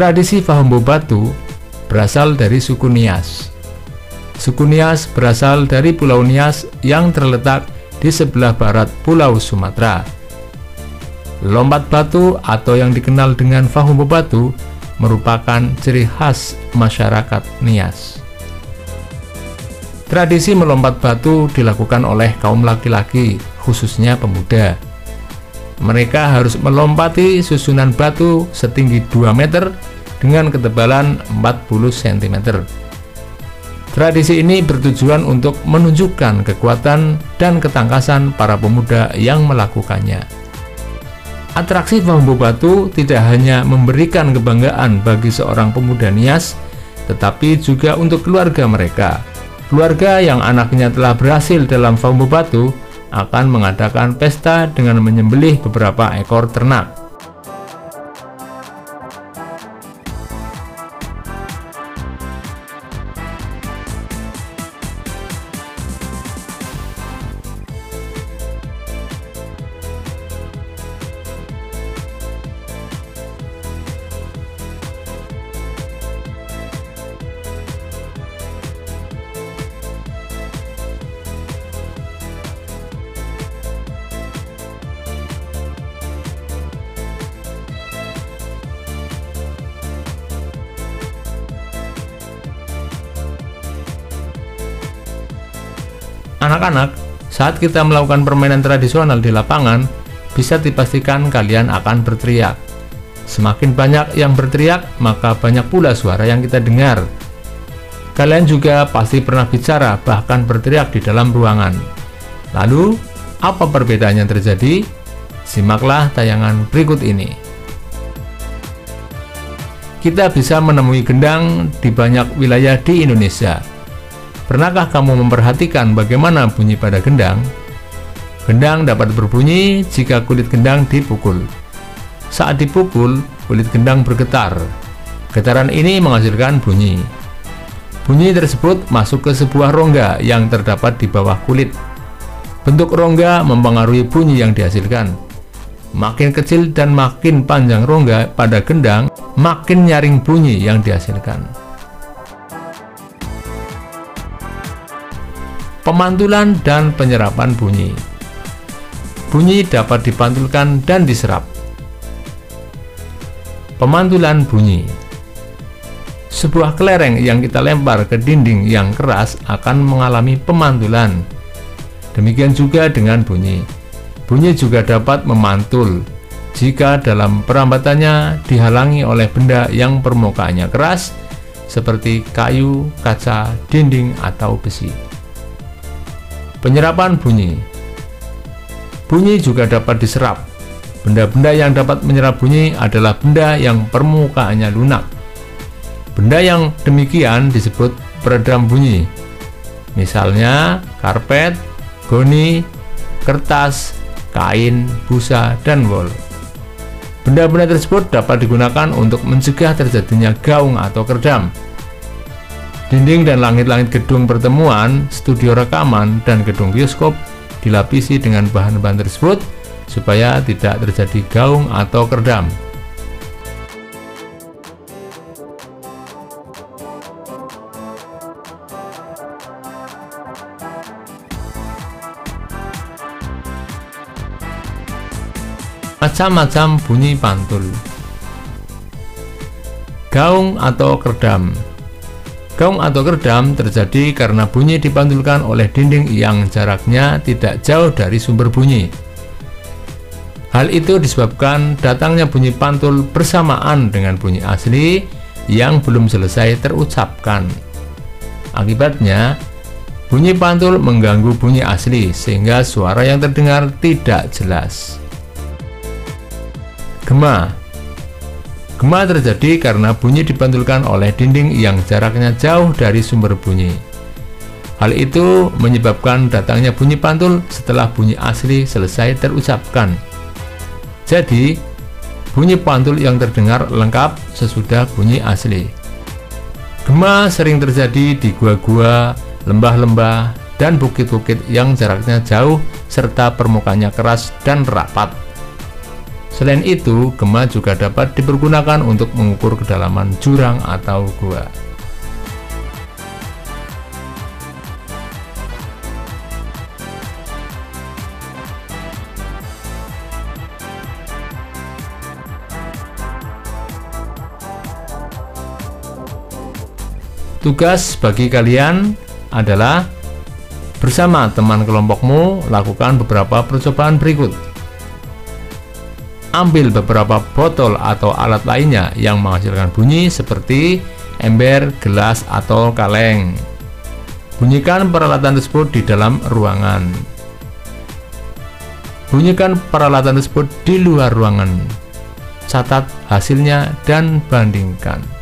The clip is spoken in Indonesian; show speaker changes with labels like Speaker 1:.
Speaker 1: Tradisi Fahumbo Batu berasal dari suku Nias. Suku Nias berasal dari Pulau Nias yang terletak di sebelah barat Pulau Sumatera. Lompat batu atau yang dikenal dengan Fahumbo Batu merupakan ciri khas masyarakat Nias. Tradisi melompat batu dilakukan oleh kaum laki-laki, khususnya pemuda. Mereka harus melompati susunan batu setinggi 2 meter dengan ketebalan 40 cm. Tradisi ini bertujuan untuk menunjukkan kekuatan dan ketangkasan para pemuda yang melakukannya. Atraksi Fahumbo Batu tidak hanya memberikan kebanggaan bagi seorang pemuda Nias, tetapi juga untuk keluarga mereka. Keluarga yang anaknya telah berhasil dalam Fahumbo Batu akan mengadakan pesta dengan menyembelih beberapa ekor ternak. Anak-anak, saat kita melakukan permainan tradisional di lapangan, bisa dipastikan kalian akan berteriak. Semakin banyak yang berteriak, maka banyak pula suara yang kita dengar. Kalian juga pasti pernah bicara, bahkan berteriak di dalam ruangan. Lalu, apa perbedaan yang terjadi? Simaklah tayangan berikut ini. Kita bisa menemui gendang di banyak wilayah di Indonesia. Pernahkah kamu memperhatikan bagaimana bunyi pada gendang? Gendang dapat berbunyi jika kulit gendang dipukul. Saat dipukul, kulit gendang bergetar. Getaran ini menghasilkan bunyi. Bunyi tersebut masuk ke sebuah rongga yang terdapat di bawah kulit. Bentuk rongga mempengaruhi bunyi yang dihasilkan. Makin kecil dan makin panjang rongga pada gendang, makin nyaring bunyi yang dihasilkan. Pemantulan dan penyerapan bunyi. Bunyi dapat dipantulkan dan diserap. Pemantulan bunyi. Sebuah kelereng yang kita lempar ke dinding yang keras akan mengalami pemantulan. Demikian juga dengan bunyi. Bunyi juga dapat memantul jika dalam perambatannya dihalangi oleh benda yang permukaannya keras seperti kayu, kaca, dinding, atau besi. Penyerapan bunyi. Bunyi juga dapat diserap. Benda-benda yang dapat menyerap bunyi adalah benda yang permukaannya lunak. Benda yang demikian disebut peredam bunyi. Misalnya karpet, goni, kertas, kain, busa, dan wol. Benda-benda tersebut dapat digunakan untuk mencegah terjadinya gaung atau keredam. Dinding dan langit-langit gedung pertemuan, studio rekaman, dan gedung bioskop dilapisi dengan bahan-bahan tersebut supaya tidak terjadi gaung atau keredam. Macam-macam bunyi pantul. Gaung atau keredam. Gaung atau keredam terjadi karena bunyi dipantulkan oleh dinding yang jaraknya tidak jauh dari sumber bunyi. Hal itu disebabkan datangnya bunyi pantul bersamaan dengan bunyi asli yang belum selesai terucapkan. Akibatnya, bunyi pantul mengganggu bunyi asli sehingga suara yang terdengar tidak jelas. Gema. Gema terjadi karena bunyi dipantulkan oleh dinding yang jaraknya jauh dari sumber bunyi. Hal itu menyebabkan datangnya bunyi pantul setelah bunyi asli selesai terucapkan. Jadi, bunyi pantul yang terdengar lengkap sesudah bunyi asli. Gema sering terjadi di gua-gua, lembah-lembah, dan bukit-bukit yang jaraknya jauh serta permukaannya keras dan rapat. Selain itu, gema juga dapat dipergunakan untuk mengukur kedalaman jurang atau gua. Tugas bagi kalian adalah bersama teman kelompokmu lakukan beberapa percobaan berikut. Ambil beberapa botol atau alat lainnya yang menghasilkan bunyi seperti ember, gelas, atau kaleng. Bunyikan peralatan tersebut di dalam ruangan. Bunyikan peralatan tersebut di luar ruangan. Catat hasilnya dan bandingkan.